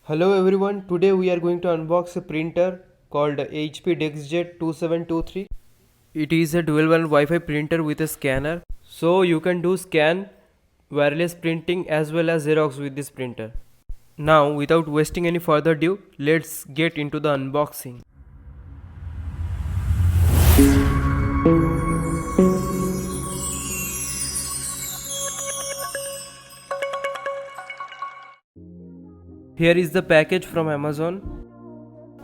Hello everyone, today we are going to unbox a printer called HP DeskJet 2723. It is a dual band Wi-Fi printer with a scanner. So you can do scan, wireless printing as well as Xerox with this printer. Now without wasting any further ado, let's get into the unboxing. Here is the package from Amazon.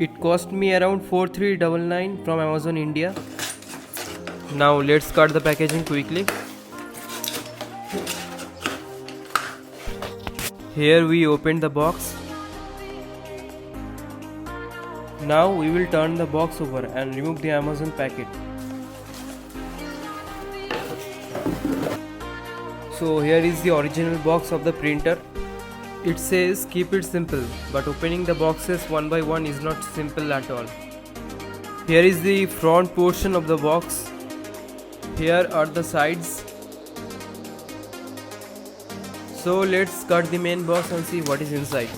It cost me around 4399 from Amazon India. Now let's cut the packaging quickly. Here we opened the box. Now we will turn the box over and remove the Amazon packet. So here is the original box of the printer. It says keep it simple, but opening the boxes one by one is not simple at all. Here is the front portion of the box. Here are the sides. So let's cut the main box and see what is inside.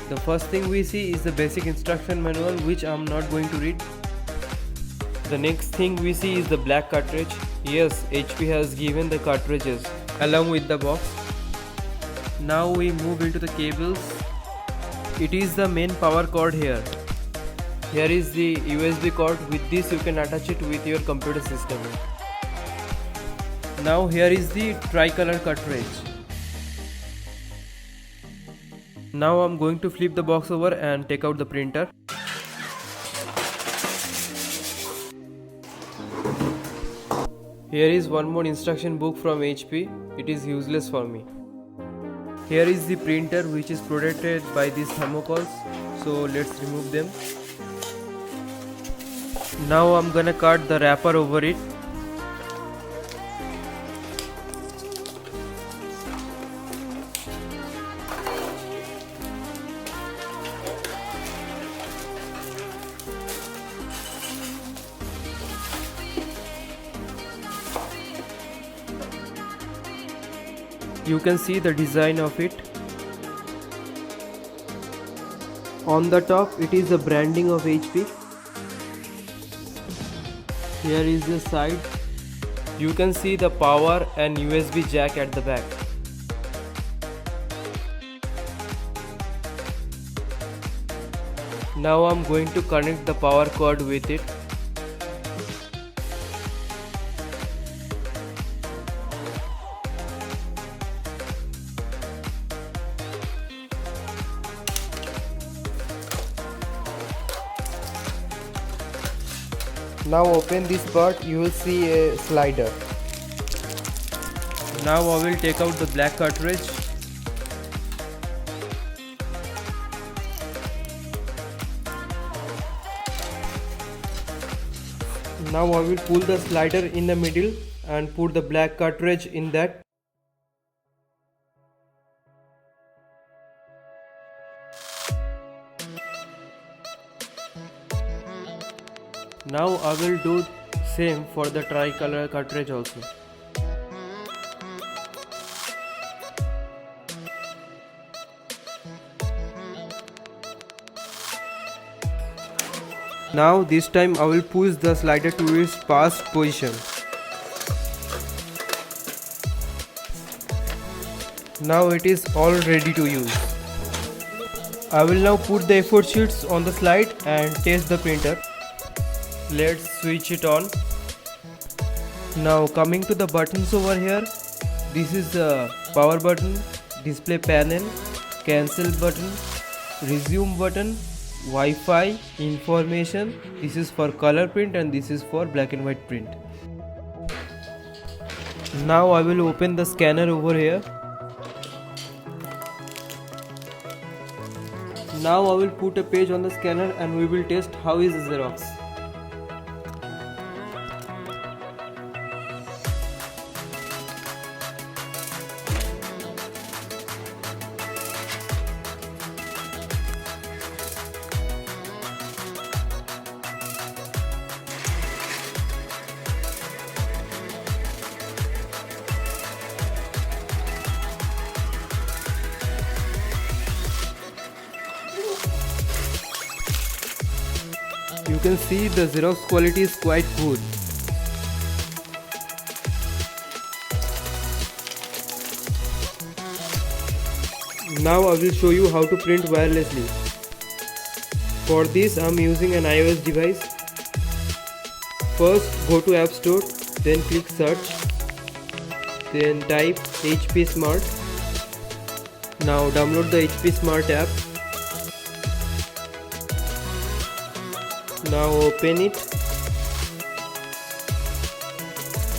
The first thing we see is the basic instruction manual, which I am not going to read. The next thing we see is the black cartridge. Yes, HP has given the cartridges along with the box. Now we move into the cables. It is the main power cord here. Here is the USB cord. With this you can attach it with your computer system. Now here is the tricolor cartridge. Now I'm going to flip the box over and take out the printer. Here is one more instruction book from HP. It is useless for me. Here is the printer, which is protected by these thermocols. So let's remove them. Now I'm gonna cut the wrapper over it. You can see the design of it. On the top it is the branding of HP. Here is the side. You can see the power and USB jack at the back. Now I'm going to connect the power cord with it. Now open this part, you will see a slider. Now I will take out the black cartridge. Now I will pull the slider in the middle and put the black cartridge in that. Now I will do same for the tricolor cartridge also. Now this time I will push the slider to its past position. Now it is all ready to use. I will now put the A4 sheets on the slide and test the printer. Let's switch it on. Now coming to the buttons over here, this is the power button, display panel, cancel button, resume button, Wi-Fi, information. This is for color print and this is for black and white print. Now I will open the scanner over here. Now I will put a page on the scanner and we will test how is Xerox. can see the Xerox quality is quite good. Now I will show you how to print wirelessly. For this I am using an iOS device. First go to App Store, then click search, then type HP Smart. Now download the HP Smart app. Now open it.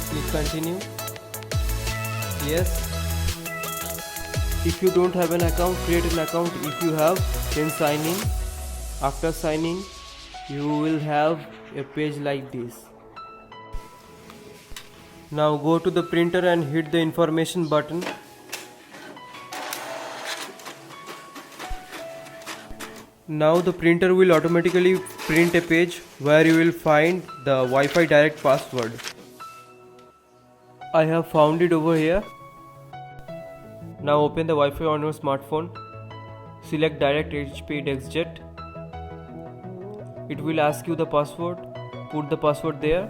Click continue. Yes. If you don't have an account, create an account. If you have, then sign in. After signing, you will have a page like this. Now go to the printer and hit the information button. Now the printer will automatically print a page where you will find the Wi-Fi direct password. I have found it over here. Now open the Wi-Fi on your smartphone. Select Direct HP DeskJet. It will ask you the password. Put the password there.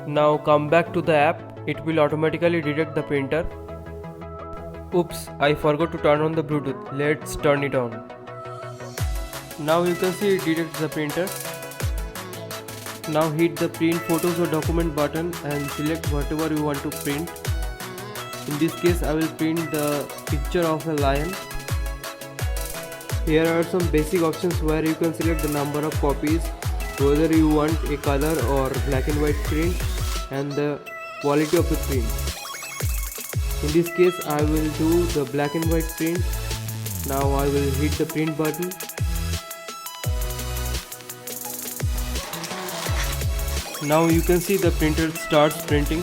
Now come back to the app. It will automatically detect the printer. Oops, I forgot to turn on the Bluetooth. Let's turn it on. Now you can see it detects the printer. Now hit the print photos or document button and select whatever you want to print. In this case I will print the picture of a lion. Here are some basic options where you can select the number of copies, whether you want a color or black and white print, and the quality of the print. In this case I will do the black and white print. Now I will hit the print button. Now you can see the printer starts printing.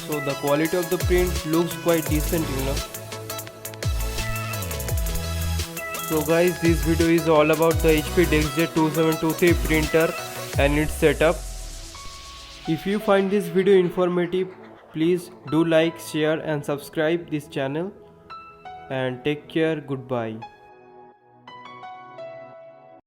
So the quality of the print looks quite decent, you know. So guys, this video is all about the HP DeskJet 2723 printer and its setup. If you find this video informative, please do like, share and subscribe this channel, and take care. Goodbye.